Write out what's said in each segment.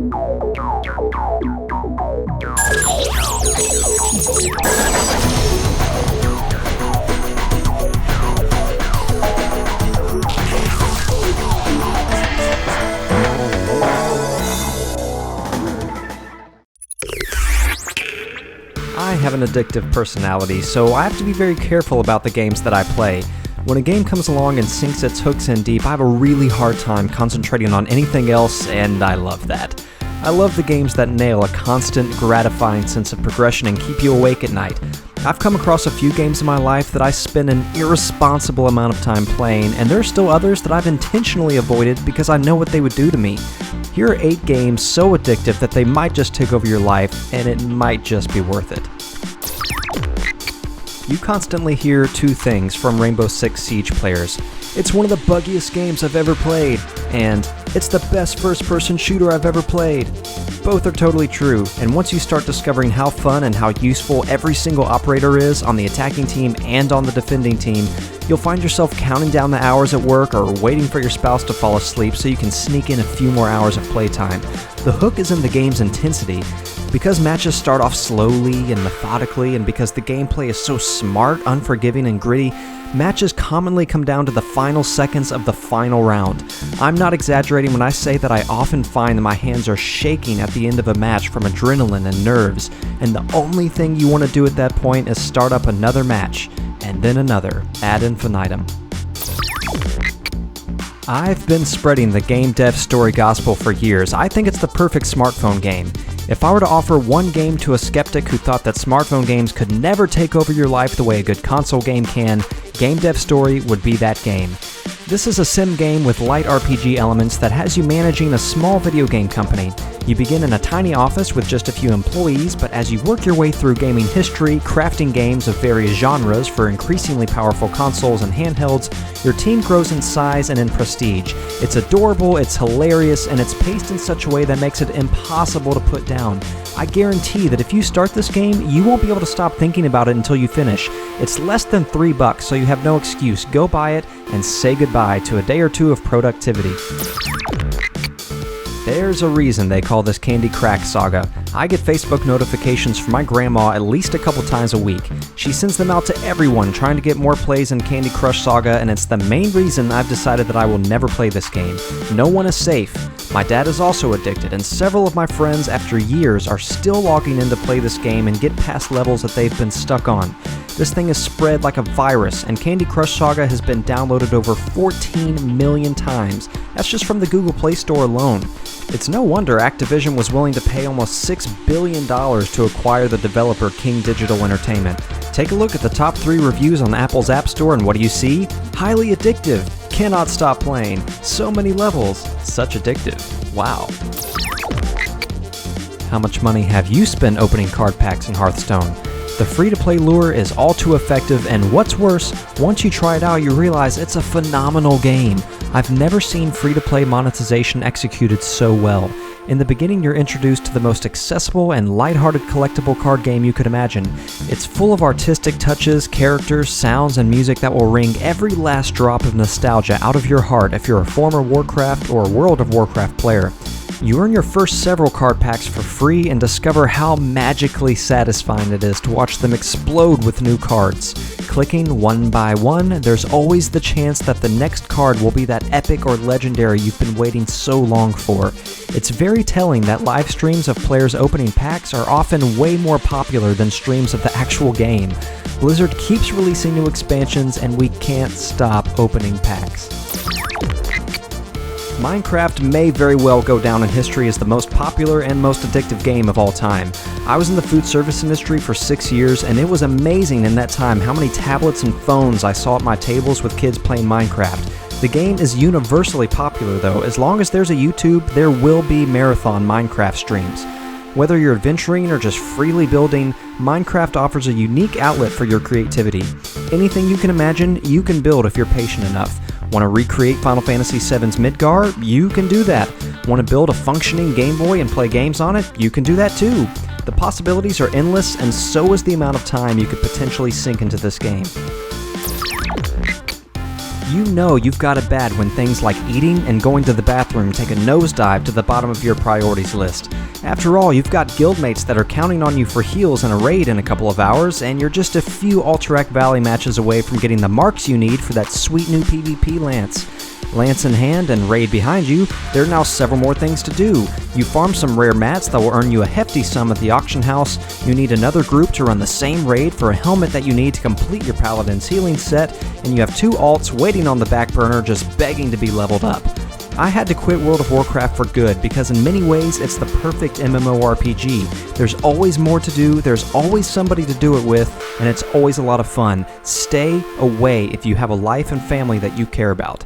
I have an addictive personality, so I have to be very careful about the games that I play. When a game comes along and sinks its hooks in deep, I have a really hard time concentrating on anything else, and I love that. I love the games that nail a constant, gratifying sense of progression and keep you awake at night. I've come across a few games in my life that I spend an irresponsible amount of time playing, and there are still others that I've intentionally avoided because I know what they would do to me. Here are 8 games so addictive that they might just take over your life, and it might just be worth it. You constantly hear 2 things from Rainbow Six Siege players. It's one of the buggiest games I've ever played, and it's the best first-person shooter I've ever played. Both are totally true, and once you start discovering how fun and how useful every single operator is on the attacking team and on the defending team, you'll find yourself counting down the hours at work or waiting for your spouse to fall asleep so you can sneak in a few more hours of playtime. The hook is in the game's intensity. Because matches start off slowly and methodically, and because the gameplay is so smart, unforgiving, and gritty, matches commonly come down to the final seconds of the final round. I'm not exaggerating when I say that I often find that my hands are shaking at the end of a match from adrenaline and nerves, and the only thing you want to do at that point is start up another match, and then another, ad infinitum. I've been spreading the game dev story gospel for years. I think it's the perfect smartphone game. If I were to offer one game to a skeptic who thought that smartphone games could never take over your life the way a good console game can, Game Dev Story would be that game. This is a sim game with light RPG elements that has you managing a small video game company. You begin in a tiny office with just a few employees, but as you work your way through gaming history, crafting games of various genres for increasingly powerful consoles and handhelds, your team grows in size and in prestige. It's adorable, it's hilarious, and it's paced in such a way that makes it impossible to put down. I guarantee that if you start this game, you won't be able to stop thinking about it until you finish. It's less than $3, so you have no excuse. Go buy it and say goodbye to a day or two of productivity. There's a reason they call this Candy Crack Saga. I get Facebook notifications from my grandma at least a couple times a week. She sends them out to everyone trying to get more plays in Candy Crush Saga, and it's the main reason I've decided that I will never play this game. No one is safe. My dad is also addicted, and several of my friends after years are still logging in to play this game and get past levels that they've been stuck on. This thing is spread like a virus, and Candy Crush Saga has been downloaded over 14 million times. That's just from the Google Play Store alone. It's no wonder Activision was willing to pay almost $6 billion to acquire the developer King Digital Entertainment. Take a look at the top 3 reviews on Apple's App Store, and what do you see? Highly addictive. Cannot stop playing. So many levels. Such addictive. Wow. How much money have you spent opening card packs in Hearthstone? The free-to-play lure is all too effective, and what's worse, once you try it out, you realize it's a phenomenal game. I've never seen free-to-play monetization executed so well. In the beginning, you're introduced to the most accessible and lighthearted collectible card game you could imagine. It's full of artistic touches, characters, sounds, and music that will wring every last drop of nostalgia out of your heart if you're a former Warcraft or World of Warcraft player. You earn your first several card packs for free and discover how magically satisfying it is to watch them explode with new cards. Clicking one by one, there's always the chance that the next card will be that epic or legendary you've been waiting so long for. It's very telling that live streams of players opening packs are often way more popular than streams of the actual game. Blizzard keeps releasing new expansions, and we can't stop opening packs. Minecraft may very well go down in history as the most popular and most addictive game of all time. I was in the food service industry for 6 years, and it was amazing in that time how many tablets and phones I saw at my tables with kids playing Minecraft. The game is universally popular though. As long as there's a YouTube, there will be marathon Minecraft streams. Whether you're adventuring or just freely building, Minecraft offers a unique outlet for your creativity. Anything you can imagine, you can build if you're patient enough. Want to recreate Final Fantasy VII's Midgar? You can do that. Want to build a functioning Game Boy and play games on it? You can do that too. The possibilities are endless, and so is the amount of time you could potentially sink into this game. You know you've got it bad when things like eating and going to the bathroom take a nosedive to the bottom of your priorities list. After all, you've got guildmates that are counting on you for heals in a raid in a couple of hours, and you're just a few Alterac Valley matches away from getting the marks you need for that sweet new PvP Lance. Lance in hand and raid behind you, there are now several more things to do. You farm some rare mats that will earn you a hefty sum at the auction house. You need another group to run the same raid for a helmet that you need to complete your Paladin's healing set, and you have 2 alts waiting on the back burner just begging to be leveled up. I had to quit World of Warcraft for good because in many ways it's the perfect MMORPG. There's always more to do, there's always somebody to do it with, and it's always a lot of fun. Stay away if you have a life and family that you care about.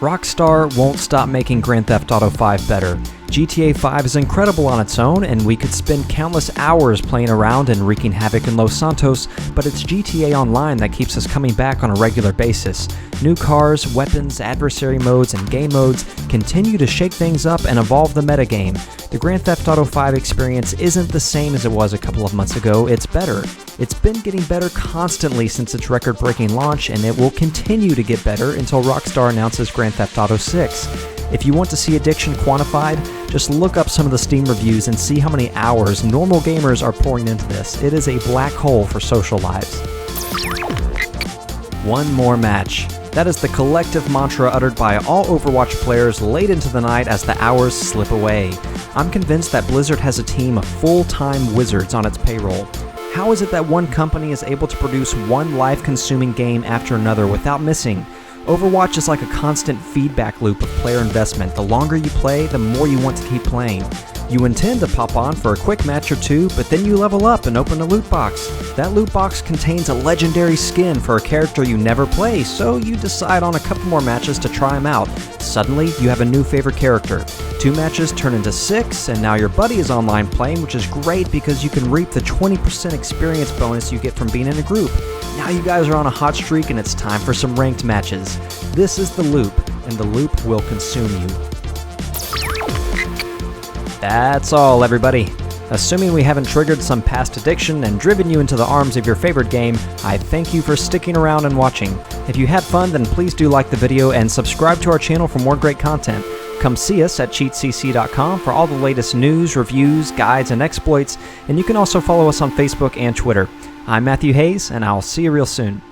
Rockstar won't stop making Grand Theft Auto 5 better. GTA 5 is incredible on its own, and we could spend countless hours playing around and wreaking havoc in Los Santos, but it's GTA Online that keeps us coming back on a regular basis. New cars, weapons, adversary modes, and game modes continue to shake things up and evolve the metagame. The Grand Theft Auto 5 experience isn't the same as it was a couple of months ago, it's better. It's been getting better constantly since its record-breaking launch, and it will continue to get better until Rockstar announces Grand Theft Auto 6. If you want to see addiction quantified, just look up some of the Steam reviews and see how many hours normal gamers are pouring into this. It is a black hole for social lives. One more match. That is the collective mantra uttered by all Overwatch players late into the night as the hours slip away. I'm convinced that Blizzard has a team of full-time wizards on its payroll. How is it that one company is able to produce one life-consuming game after another without missing? Overwatch is like a constant feedback loop of player investment. The longer you play, the more you want to keep playing. You intend to pop on for a quick match or two, but then you level up and open a loot box. That loot box contains a legendary skin for a character you never play, so you decide on a couple more matches to try him out. Suddenly, you have a new favorite character. 2 matches turn into 6, and now your buddy is online playing, which is great because you can reap the 20% experience bonus you get from being in a group. Now you guys are on a hot streak and it's time for some ranked matches. This is the loop, and the loop will consume you. That's all, everybody. Assuming we haven't triggered some past addiction and driven you into the arms of your favorite game, I thank you for sticking around and watching. If you had fun, then please do like the video and subscribe to our channel for more great content. Come see us at cheatcc.com for all the latest news, reviews, guides, and exploits, and you can also follow us on Facebook and Twitter. I'm Matthew Hayes, and I'll see you real soon.